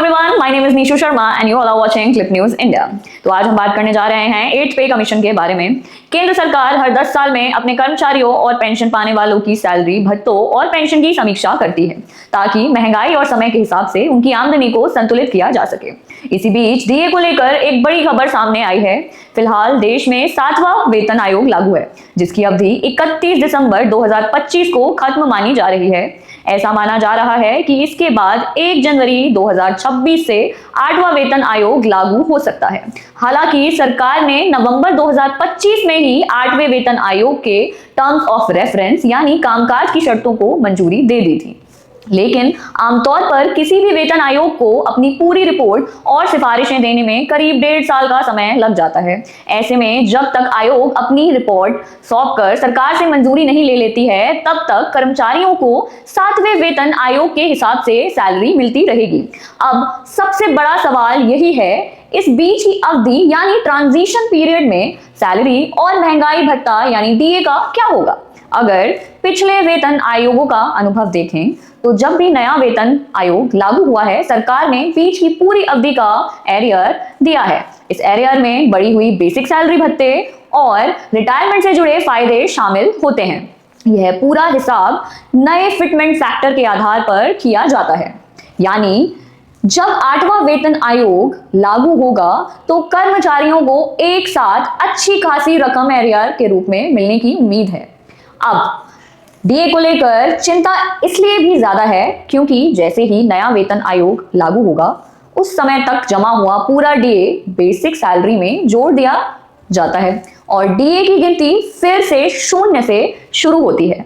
Everyone, my name is Nishu Sharma and you all are watching Clip News India. तो आज हम बात करने जा रहे हैं 8th पे कमीशन के बारे में। केंद्र सरकार हर 10 साल में अपने कर्मचारियों और पेंशन पाने वालों की सैलरी, भत्तों और पेंशन की समीक्षा करती है ताकि महंगाई और समय के हिसाब से उनकी आमदनी को संतुलित किया जा सके। इसी बीच डीए को लेकर एक बड़ी खबर सामने आई है। फिलहाल देश में 7वां वेतन आयोग लागू है, जिसकी अवधि 31 दिसंबर 2025 को खत्म मानी जा रही है। ऐसा माना जा रहा है कि इसके बाद 1 जनवरी 2026 से 8वां वेतन आयोग लागू हो सकता है। हालांकि सरकार ने नवंबर 2025 में ही 8वें वेतन आयोग के टर्म्स ऑफ रेफरेंस यानी कामकाज की शर्तों को मंजूरी दे दी थी, लेकिन आमतौर पर किसी भी वेतन आयोग को अपनी पूरी रिपोर्ट और सिफारिशें देने में करीब 1.5 साल का समय लग जाता है। ऐसे में जब तक आयोग अपनी रिपोर्ट सौंपकर सरकार से मंजूरी नहीं ले लेती है, तब तक कर्मचारियों को 7वें वेतन आयोग के हिसाब से सैलरी मिलती रहेगी। अब सबसे बड़ा सवाल यही है, इस बीच की अवधि यानी ट्रांजिशन पीरियड में सैलरी और महंगाई भत्ता यानी डीए का क्या होगा। अगर पिछले वेतन आयोगों का अनुभव देखें तो जब भी नया वेतन आयोग लागू हुआ है, सरकार ने बीच की पूरी अवधि का एरियर दिया है। इस एरियर में बढ़ी हुई बेसिक सैलरी, भत्ते और रिटायरमेंट से जुड़े फायदे शामिल होते हैं। यह पूरा हिसाब नए फिटमेंट फैक्टर के आधार पर किया जाता है, यानी जब 8वां वेतन आयोग लागू होगा तो कर्मचारियों को एक साथ अच्छी खासी रकम एरियर के रूप में मिलने की उम्मीद है। अब डीए को लेकर चिंता इसलिए भी ज्यादा है क्योंकि जैसे ही नया वेतन आयोग लागू होगा, उस समय तक जमा हुआ पूरा डीए बेसिक सैलरी में जोड़ दिया जाता है और डीए की गिनती फिर से 0 से शुरू होती है।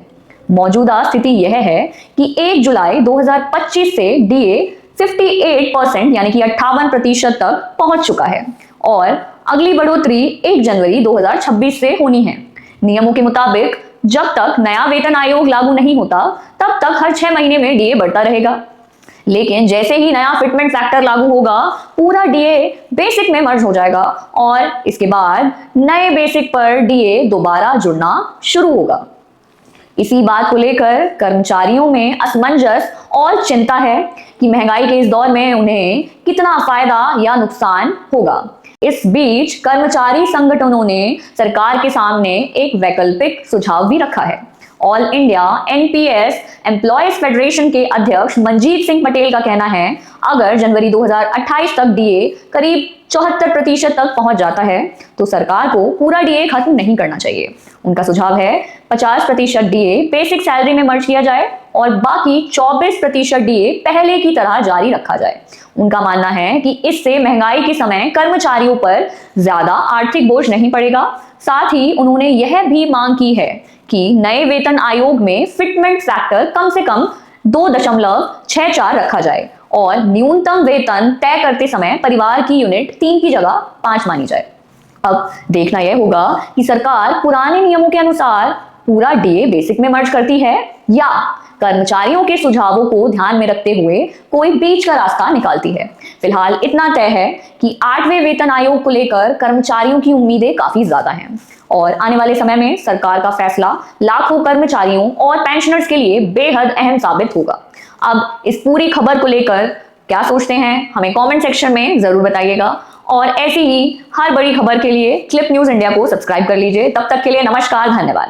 मौजूदा स्थिति यह है कि 1 जुलाई 2025 से डीए 58% यानी कि 58% तक पहुंच चुका है और अगली बढ़ोतरी 1 जनवरी 2026 से होनी है। नियमों के मुताबिक जब तक नया वेतन आयोग लागू नहीं होता, तब तक हर 6 महीने में डीए बढ़ता रहेगा, लेकिन जैसे ही नया फिटमेंट फैक्टर लागू होगा, पूरा डीए बेसिक में मर्ज हो जाएगा और इसके बाद नए बेसिक पर डीए दोबारा जुड़ना शुरू होगा। इसी बात को लेकर कर्मचारियों में असमंजस और चिंता है कि महंगाई के इस दौर में उन्हें कितना फायदा या नुकसान होगा। इस बीच कर्मचारी संगठनों ने सरकार के सामने एक वैकल्पिक सुझाव भी रखा है। All India NPS employees federation के अध्यक्ष मंजीत सिंह पटेल का कहना है, अगर जनवरी 2028 तक डीए करीब 74% तक पहुंच जाता है तो सरकार को पूरा डीए खत्म नहीं करना चाहिए। उनका सुझाव है 50% डीए बेसिक सैलरी में मर्ज किया जाए और बाकी 24% डीए पहले की तरह जारी रखा जाए। उनका मानना है कि इससे महंगाई के समय कर्मचारियों पर ज्यादा आर्थिक बोझ नहीं पड़ेगा। साथ ही उन्होंने यह भी मांग की है कि नए वेतन आयोग में फिटमेंट फैक्टर कम से कम 2.64 रखा जाए और न्यूनतम वेतन तय करते समय परिवार की यूनिट 3 की जगह 5 मानी जाए। अब देखना यह होगा कि सरकार पुराने नियमों के अनुसार पूरा डीए बेसिक में मर्ज करती है या कर्मचारियों के सुझावों को ध्यान में रखते हुए कोई बीच का रास्ता निकालती है। फिलहाल इतना तय है कि 8वें वेतन आयोग को लेकर कर्मचारियों की उम्मीदें काफी ज्यादा हैं और आने वाले समय में सरकार का फैसला लाखों कर्मचारियों और पेंशनर्स के लिए बेहद अहम साबित होगा। अब इस पूरी खबर को लेकर क्या सोचते हैं, हमें कमेंट सेक्शन में जरूर बताइएगा और ऐसी ही हर बड़ी खबर के लिए क्लिप न्यूज इंडिया को सब्सक्राइब कर लीजिए। तब तक के लिए नमस्कार, धन्यवाद।